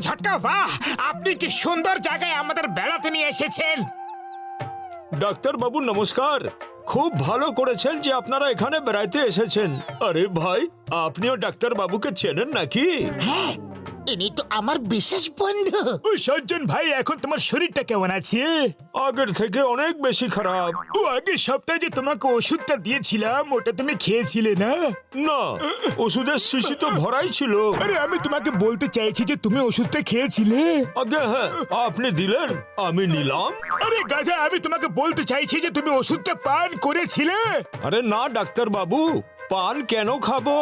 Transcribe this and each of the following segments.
ঝটকা বাহ! আপনি কি সুন্দর জায়গায় আমাদের বেড়াতে নিয়ে এসেছেন। ডাক্তার বাবু নমস্কার। খুব ভালো করেছেন যে আপনারা এখানে বেড়াইতে এসেছেন। আরে ভাই, আপনিও ডাক্তার বাবুকে চেনেন নাকি? হ্যাঁ, ইনি তো আমার বিশেষ বন্ধু। ও সজ্জন ভাই, এখন তোমার শরীরটা কেমন আছে? আগের থেকে অনেক বেশি খারাপ। ও আগের সপ্তাহে যে তোমাকে ওষুধটা দিয়েছিলাম ওটা তুমি খেয়েছিলে না? না, ওষুধের শিশি তো ভরাই ছিল। আরে আমি তোমাকে বলতে চাইছি যে তুমি ওষুধটা খেয়েছিলে। আগে হ্যাঁ, আপনি দিলেন, আমি নিলাম। আরে গাধা, আমি তোমাকে বলতে চাইছি যে তুমি ওষুধটা পান করেছিলে। আরে না ডাক্তার বাবু, পান কেন খাবো?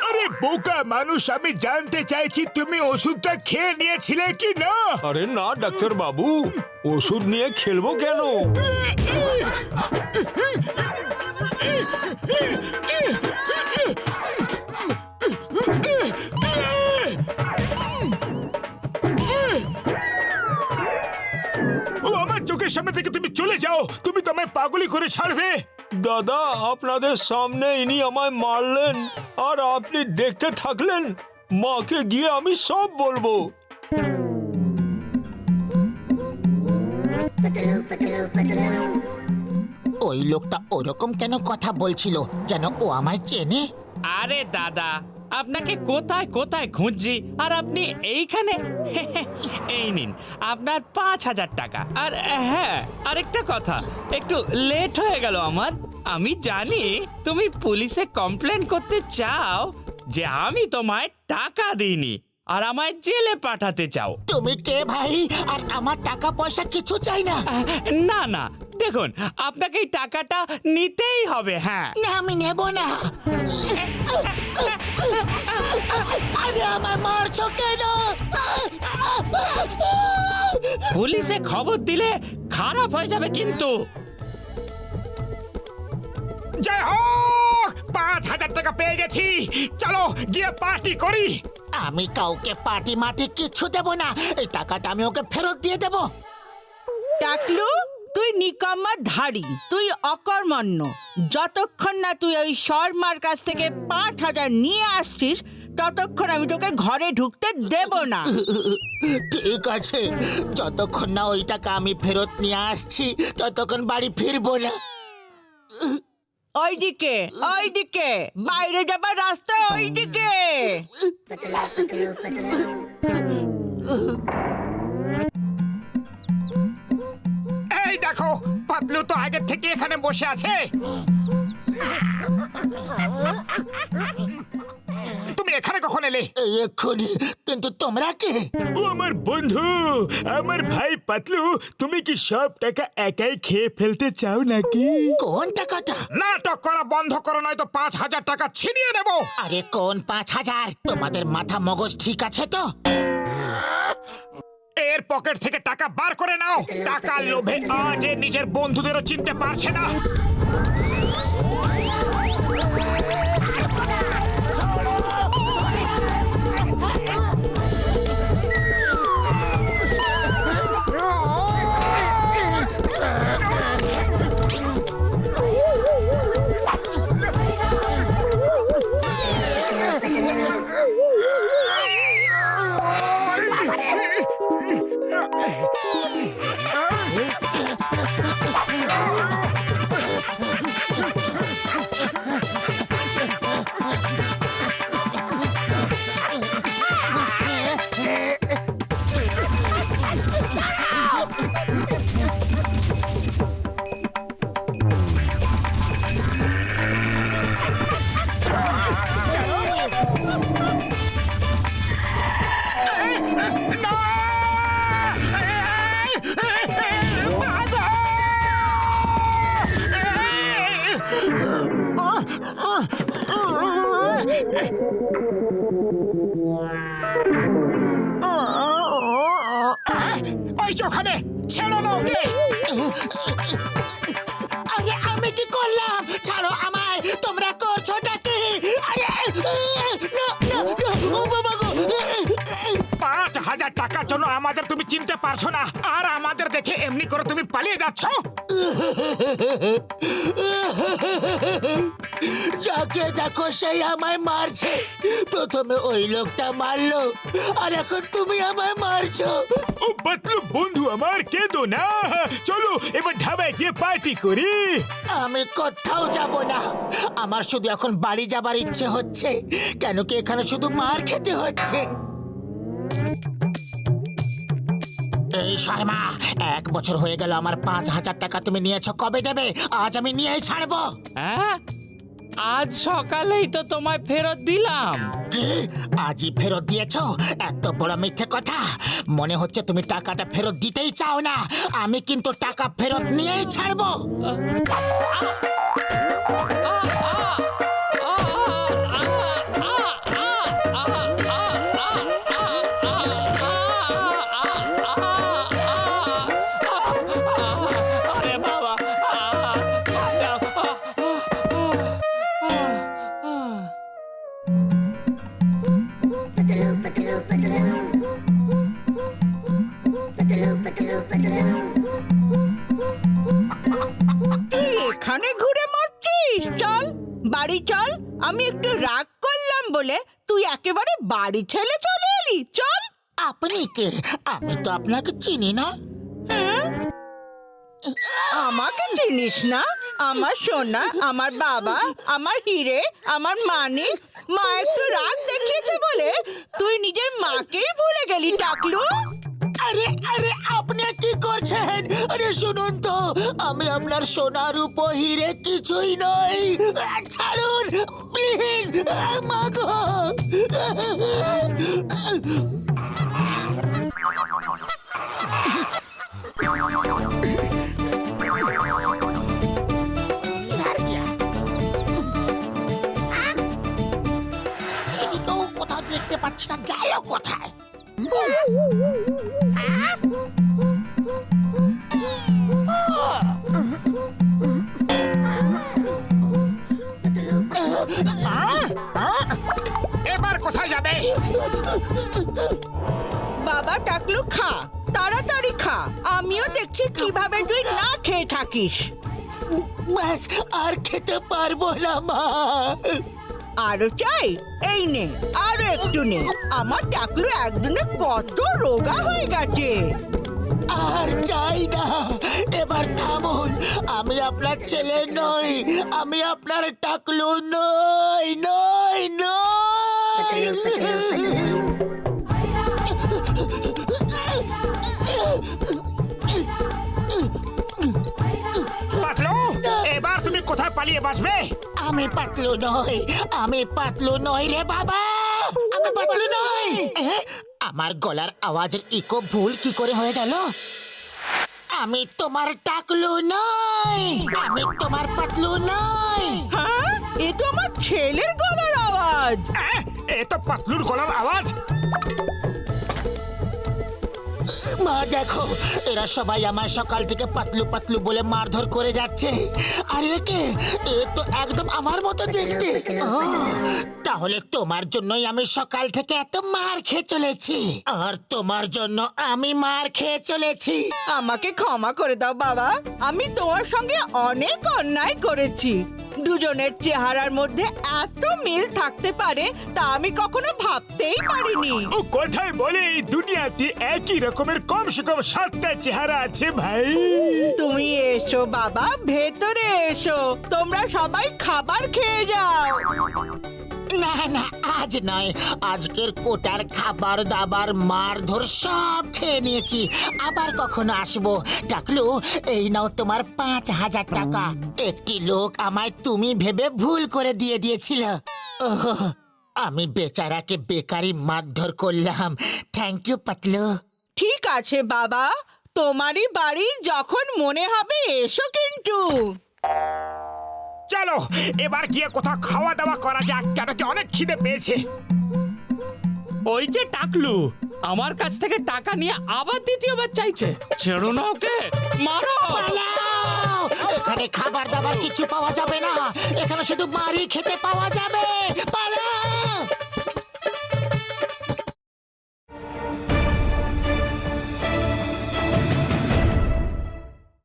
আরে বোকা মানুষ, আমি জানতে চাইছি তুমি ওষুধটা খেয়ে নিয়েছিলে কি না। আরে না ডাক্তার বাবু, ওষুধ নিয়ে খেলবো কেন? ও আমার চোখের সামনে থেকে তুমি চলে যাও, তুমি তো আমায় পাগলি করে ছাড়বে। দাদা, আপনাদের সামনে ইনি আমায় মারলেন আর আপনি দেখতে থাকলেন। মাকে গিয়ে আমি সব বলবো। ওই লোকটা ওরকম কেন কথা বলছিল, যেন ও আমায় চেনে। আরে দাদা, আপনাকে কোথায় কোথায় খুঁজছি আর আপনি এইখানে। এই নিন আপনার 5,000 টাকা। আর হ্যাঁ, আরেকটা কথা, একটু লেট হয়ে গেল আমার। আমি জানি তুমি পুলিশে কমপ্লেন করতে চাও যে আমি তোমায় টাকা দিইনি আর আমায় জেলে পাঠাতে চাও। তুমি কে ভাই? আর আমার টাকা পয়সা কিছু চাই না। না না, দেখুন আপনাকে এই টাকাটা নিতেই হবে। হ্যাঁ, না, আমি নেব না। আরে আমায় মারছো কেন? পুলিশে খবর দিলে খারাপ হয়ে যাবে কিন্তু। জয় হোক, 5,000 টাকা পেয়ে গেছি। চলো গিয়ে পার্টি করি। আমি কাউকে পার্টি মাটি কিছু দেব না। এই টাকাটা আমি ওকে ফেরত দিয়ে দেব। টাকলু, তুই নিকাম্মা ধাড়ি, তুই অকর্মণ্য। যতক্ষণ না তুই ওই শর্মার কাছ থেকে 5,000 নিয়ে আসছিস ততক্ষণ আমি তোকে ঘরে ঢুকতে দেব না। ঠিক আছে, যতক্ষণ না ওই টাকা আমি ফেরত নিয়ে আসছি ততক্ষণ বাড়ি ফিরবো না। ওইদিকে ওইদিকে, বাইরে যাবার রাস্তা ওইদিকে। এই দেখো, পাতলু তো আগের থেকে এখানে বসে আছে। তুমি এখানে কখন এলে? এই এক্ষুনি। কিন্তু তোমরা কে? ও আমার বন্ধু, আমার ভাই পাতলু। তুমি কি সব টাকা একাই খেয়ে ফেলতে চাও নাকি? কোন টাকাটা? নাটক করা বন্ধ করো, নয়তো 5,000 টাকা ছিনিয়ে নেব। আরে কোন 5,000? তোমাদের মাথা মগজ ঠিক আছে তো? এর পকেট থেকে টাকা বার করে নাও। টাকার লোভে আজ এর নিজের বন্ধুদেরও চিনতে পারছে না। ওই যে ওখানে, ছেড়ো না ওকে। আরে আমি কি করলাম? ছাড়ো আমায়। তোমরা করছোটা কি? আরে না, না, না, ও বাবা গো। 5,000 টাকার জন্য আমাদের তুমি চিনতে পারছো না, আর আমাদের দেখে এমনি করে তুমি পালিয়ে যাচ্ছ। যা লোককে দেখো, সেই আমায় মারছে। প্রথমে ওই লোকটা মারলো, আর এখন তুমি আমায় মারছো। ও পাতলু বন্ধু আমার, কেঁদো না। চলো এবার ধাবায় গিয়ে পার্টি করি। আমি কোথাও যাব না। আমার শুধু এখন বাড়ি যাবার ইচ্ছে হচ্ছে। কেন কি এখানে শুধু মার খেতে হচ্ছে? এই শর্মা, 1 বছর হয়ে গেল আমার 5,000 টাকা তুমি নিয়েছো, কবে দেবে? আজ আমি নিয়েই ছাড়বো। হ্যাঁ, আজ সকালেই তো তোমায় ফেরত দিলাম। কি আজই ফেরত দিয়েছো? এত বড় মিথ্যে কথা। মনে হচ্ছে তুমি টাকাটা ফেরত দিতেই চাও না। আমি কিন্তু টাকা ফেরত নিয়েই ছাড়বো। আরে বাবা, তুই এখানে ঘুরে মরছিস? চল বাড়ি চল। আমি একটু রাগ করলাম বলে তুই একেবারে বাড়ি ছেড়ে চলে এলি। চল। আপনি কে? আমি তো আপনাকে চিনি না। হ্যাঁ? আমাকে চিনিস না? আমার সোনা, আমার বাবা, আমার হিরে, আমার মানিক। মা একটু রাগ দেখিয়েছে বলে তুই নিজের মাকেই ভুলে গেলি টাকলু। আরে আরে, আপনি কি করছেন? আরে শুনুন তো, আমি আপনার সোনার উপর হিরে কিছুই নই। ছাড়ুন প্লিজ, মাগো। তো কোথাও দেখতে পাচ্ছি না, গেল কোথায়? এবার কোথায় যাবে? বাবা টাকলু খা, তাড়াতাড়ি খা। আমিও দেখছি কিভাবে তুই না খেয়ে থাকিস। ব্যাস, আর খেতে পারবো না মা। আরো চাই? এই নে, আরো একটু নে। আমার টাকলু একদিনে কত রোগা হয়ে গেছে। আর চাই না, এবার থামুন। আমি আপনার ছেলে নই, আমি আপনার টাকলু নই, নই, নই। পাতলু, এবার তুমি কোথায় পালিয়ে বাঁচবে? আমি পাতলু নই, আমি পাতলু নই রে বাবা। আমি পাতলু নই। আমার গলার আওয়াজের ইকো ভুল কি করে হয়ে গেল? আমি তোমার টাকলু নই, আমি তোমার পাতলু নই। হ্যাঁ, এ তো আমার ছেলের গলার আওয়াজ। এ তো পাতলুর গলার আওয়াজ। মা দেখো, এরা সবাই আমার সকাল থেকে পাতলু পাতলু বলে মারধর করে যাচ্ছে। আর একে, এ তো একদম আমার মতো দেখতে। তাহলে তোমার জন্যই আমি সকাল থেকে এত মার খেয়ে চলেছি, আর তোমার জন্য আমি মার খেয়ে চলেছি। আমাকে ক্ষমা করে দাও বাবা, আমি তোমার সঙ্গে অনেক অন্যায় করেছি। দুজনের চেহারার মধ্যে এত মিল থাকতে পারে তা আমি কখনো ভাবতেই পারিনি। ও কোথায় বলে এই দুনিয়াতে একই রকমের কমসে কম 7টা চেহারা আছে ভাই। তুমি এসো বাবা, ভেতরে এসো। তোমরা সবাই খাবার খেয়ে যাও। না না, আজ নয়। আজকের কোটার খাবার দাবার মারধর সব খেয়ে নিয়েছি। আবার কখনো আসবো। টাকলু, এই নাও তোমার 5,000 টাকা। একটি লোক আমায় তুমি ভেবে ভুল করে দিয়ে দিয়েছিল। ওহ, আমি বেচারাকে বেকারি মারধর করলাম। Thank you Patlu. ঠিক আছে বাবা, তোমারই বাড়ি, যখন মনে হবে এসো কিন্তু। চলো এবার গিয়ে কোথাও খাওয়া দাওয়া করা যাক, কেন কি অনেক খিদে পেয়েছে। ওই যে টাকলু আমার কাছ থেকে টাকা নিয়ে আবার দ্বিতীয়বার চাইছে। ছেড়ো না ওকে, মারো। পালাও! এখানে খাবার দাবার কিছু পাওয়া যাবে না, এখানে শুধু মারি খেতে পাওয়া যাবে। পালাও!